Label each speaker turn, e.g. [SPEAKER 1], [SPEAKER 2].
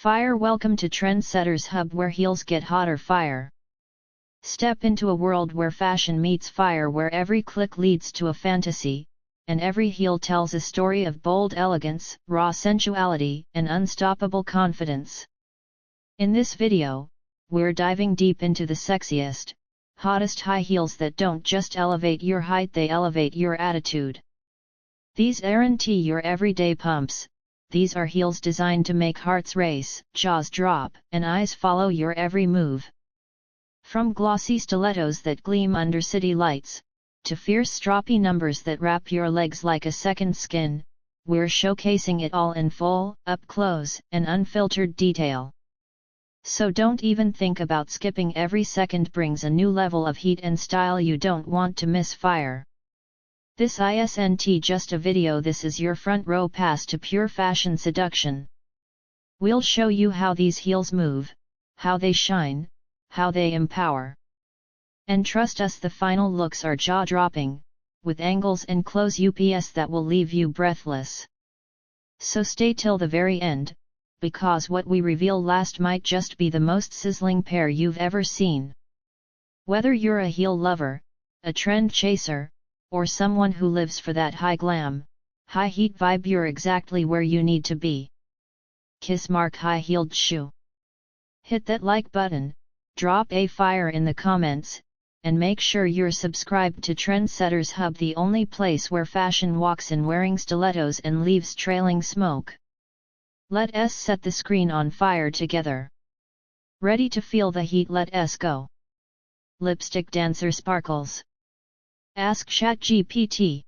[SPEAKER 1] Fire. Welcome to Trendsetters Hub, where heels get hotter. Fire. Step into a world where fashion meets fire, where every click leads to a fantasy, and every heel tells a story of bold elegance, raw sensuality, and unstoppable confidence. In this video, we're diving deep into the sexiest, hottest high heels that don't just elevate your height, they elevate your attitude. These aren't your everyday pumps. These are heels designed to make hearts race, jaws drop, and eyes follow your every move. From glossy stilettos that gleam under city lights, to fierce stroppy numbers that wrap your legs like a second skin, we're showcasing it all in full, up-close, and unfiltered detail. So don't even think about skipping. Every second brings a new level of heat and style you don't want to miss. Fire. This isn't just a video, this is your front row pass to pure fashion seduction. We'll show you how these heels move, how they shine, how they empower. And trust us, the final looks are jaw-dropping, with angles and close-ups that will leave you breathless. So stay till the very end, because what we reveal last might just be the most sizzling pair you've ever seen. Whether you're a heel lover, a trend chaser, or someone who lives for that high glam, high heat vibe, you're exactly where you need to be. Kiss mark high-heeled shoe. Hit that like button, drop a fire in the comments, and make sure you're subscribed to Trendsetters Hub, the only place where fashion walks in wearing stilettos and leaves trailing smoke. Let's set the screen on fire together. Ready to feel the heat? Let's go. Lipstick dancer sparkles. Ask ChatGPT.